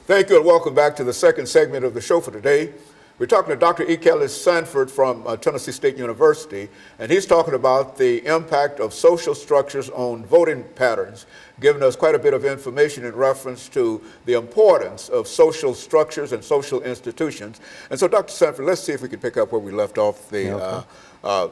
Thank you and welcome back to the second segment of the show for today. We're talking to Dr. EKSanford from Tennessee State University, and he's talking about the impact of social structures on voting patterns, giving us quite a bit of information in reference to the importance of social structures and social institutions. And so, Dr. Sanford, let's see if we can pick up where we left off the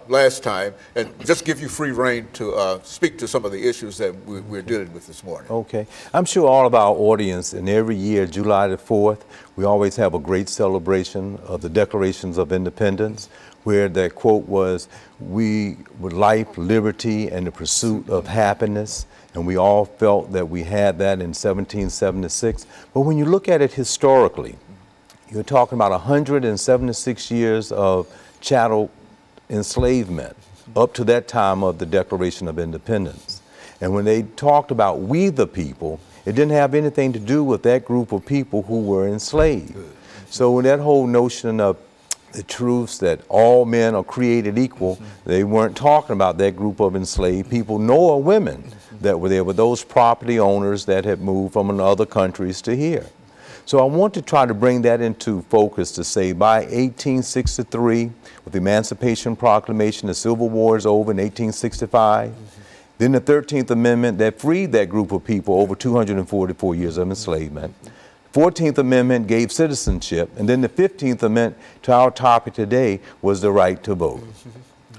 last time, and just give you free rein to speak to some of the issues that we're dealing with this morning. Okay. I'm sure all of our audience, and every year, July the 4th, we always have a great celebration of the Declarations of Independence, where the quote was, "We with life, liberty, and the pursuit of happiness." And we all felt that we had that in 1776. But when you look at it historically, you're talking about 176 years of chattel enslavement up to that time of the Declaration of Independence. And when they talked about we the people, it didn't have anything to do with that group of people who were enslaved. So when that whole notion of the truths that all men are created equal, they weren't talking about that group of enslaved people, nor women that were there, but those property owners that had moved from other countries to here. So I want to try to bring that into focus to say by 1863, with the Emancipation Proclamation, the Civil War is over in 1865. Then the 13th Amendment that freed that group of people over 244 years of enslavement. 14th Amendment gave citizenship, and then the 15th Amendment to our topic today was the right to vote.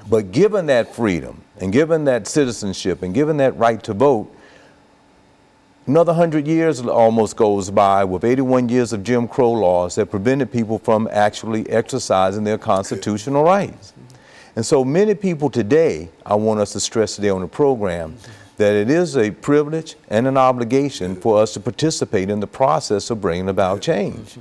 But given that freedom, and given that citizenship, and given that right to vote, another 100 years almost goes by with 81 years of Jim Crow laws that prevented people from actually exercising their constitutional rights. And so many people today, I want us to stress today on the program, that it is a privilege and an obligation for us to participate in the process of bringing about change.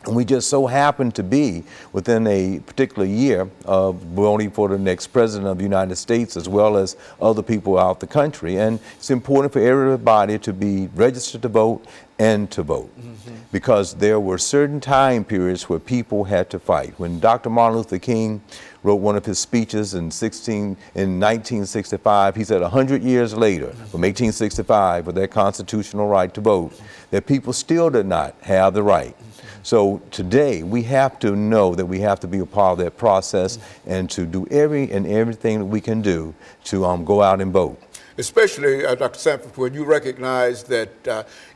And we just so happen to be within a particular year of voting for the next president of the United States, as well as other people out the country. And it's important for everybody to be registered to vote and to vote. Because there were certain time periods where people had to fight. When Dr. Martin Luther King wrote one of his speeches in 1965, he said 100 years later, from 1865, with their constitutional right to vote, that people still did not have the right. So today we have to know that we have to be a part of that process and to do everything that we can do to go out and vote. Especially, Dr. Sanford, when you recognize that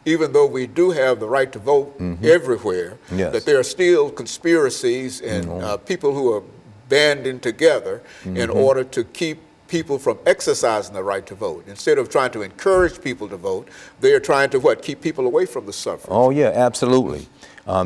even though we do have the right to vote everywhere, that there are still conspiracies and people who are banding together in order to keep people from exercising the right to vote. Instead of trying to encourage people to vote, they are trying to keep people away from the suffrage. Oh yeah, absolutely.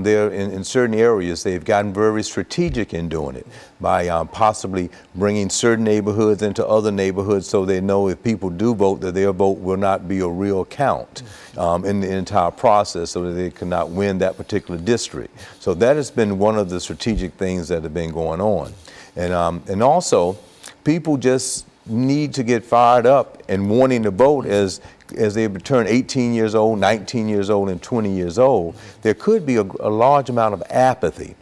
They're in certain areas, they've gotten very strategic in doing it by possibly bringing certain neighborhoods into other neighborhoods so they know if people do vote that their vote will not be a real count in the entire process, so that they cannot win that particular district. So that has been one of the strategic things that have been going on. And also, people just need to get fired up and wanting to vote as they turn 18 years old, 19 years old, and 20 years old. There could be a large amount of apathy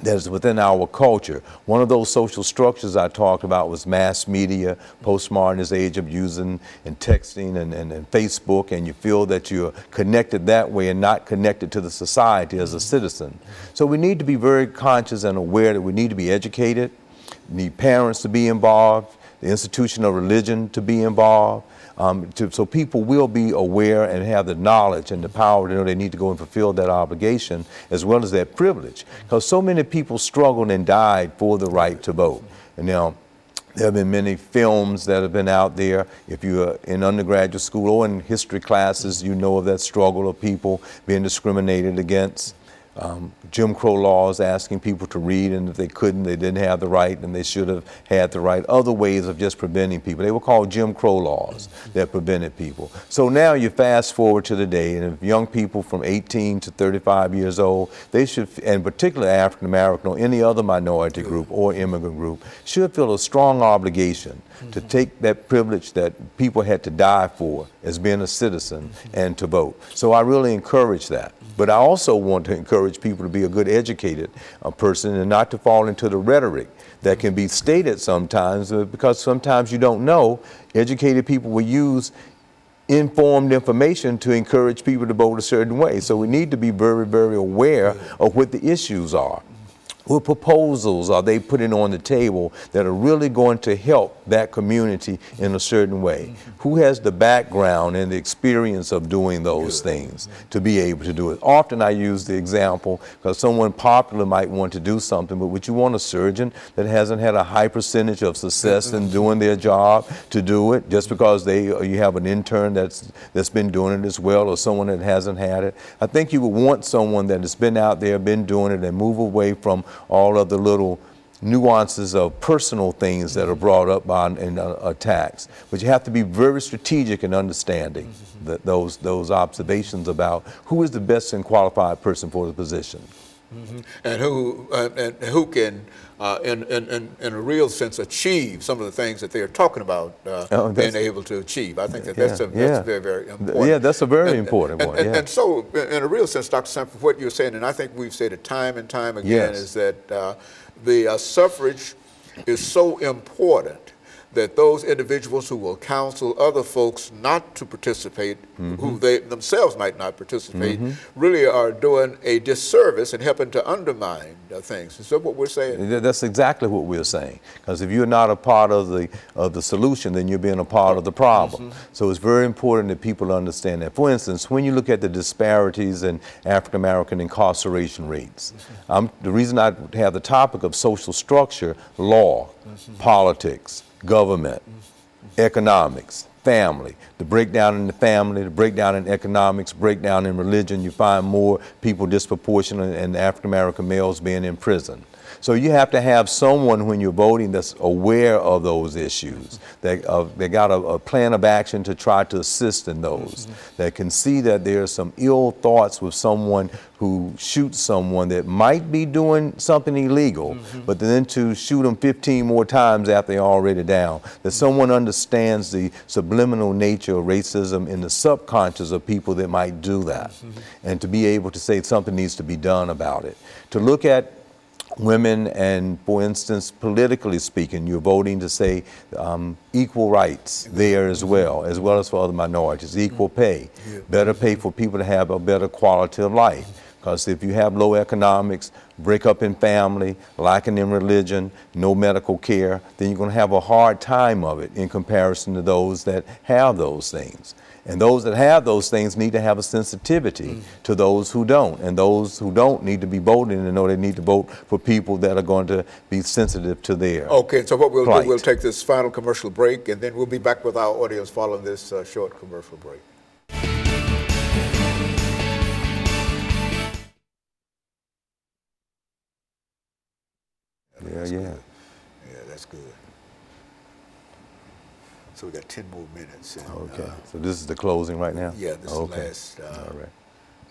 that is within our culture. One of those social structures I talked about was mass media, postmodernist age of using and texting and Facebook, and you feel that you're connected that way and not connected to the society as a citizen. So we need to be very conscious and aware that we need to be educated, need parents to be involved, the institution of religion to be involved, so people will be aware and have the knowledge and the power to know they need to go and fulfill that obligation as well as that privilege. Because so many people struggled and died for the right to vote. And now, there have been many films that have been out there. If you're in undergraduate school or in history classes, you know of that struggle of people being discriminated against. Jim Crow laws asking people to read, and if they couldn't, they didn't have the right, and they should have had the right. Other ways of just preventing people. They were called Jim Crow laws that prevented people. So now you fast forward to the day, and if young people from 18 to 35 years old, they should, and particularly African American or any other minority group or immigrant group, should feel a strong obligation to take that privilege that people had to die for as being a citizen and to vote. So I really encourage that. But I also want to encourage people to be a good educated person and not to fall into the rhetoric that can be stated sometimes, because sometimes you don't know. Educated people will use informed information to encourage people to vote a certain way. So we need to be very, very aware of what the issues are. What proposals are they putting on the table that are really going to help that community in a certain way? Who has the background and the experience of doing those things to be able to do it? Often I use the example because someone popular might want to do something, but would you want a surgeon that hasn't had a high percentage of success in doing their job to do it just because you have an intern that's been doing it as well, or someone that hasn't had it? I think you would want someone that has been out there, been doing it, and move away from all of the little nuances of personal things that are brought up by attacks. But you have to be very strategic in understanding those observations about who is the best and qualified person for the position. And who can, in a real sense, achieve some of the things that they are talking about being able to achieve. I think that's very, very important. Yeah, that's a very important one. And so, in a real sense, Dr. Sanford, what you're saying, and I think we've said it time and time again, is that the suffrage is so important that those individuals who will counsel other folks not to participate, who they themselves might not participate, really are doing a disservice and helping to undermine things. Is that what we're saying? That's exactly what we're saying. Because if you're not a part of the solution, then you're being a part of the problem. So it's very important that people understand that. For instance, when you look at the disparities in African American incarceration rates, the reason I have the topic of social structure, law, politics, government, economics, family, the breakdown in the family, the breakdown in economics, breakdown in religion, you find more people disproportionate in African American males being in prison. So you have to have someone when you're voting that's aware of those issues, that they got a plan of action to try to assist in those, that can see that there's some ill thoughts with someone who shoots someone that might be doing something illegal, but then to shoot them 15 more times after they're already down, that someone understands the subliminal nature of racism in the subconscious of people that might do that, and to be able to say something needs to be done about it. To look at women and, for instance, politically speaking, you're voting to say equal rights there as well as for other minorities, equal pay, better pay for people to have a better quality of life. Because if you have low economics, breakup in family, lacking in religion, no medical care, then you're going to have a hard time of it in comparison to those that have those things. And those that have those things need to have a sensitivity to those who don't. And those who don't need to be voting and know they need to vote for people that are going to be sensitive to their Okay, so what we'll plight. do, we'll take this final commercial break, and then we'll be back with our audience following this short commercial break. Yeah. Yeah, that's good. So we got 10 more minutes. And, Okay, so this is the closing right now? Yeah, this is the All right.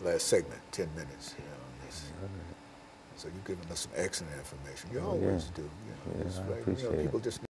last segment, 10 minutes. On this. So you've given us some excellent information. You always do. I appreciate it. People just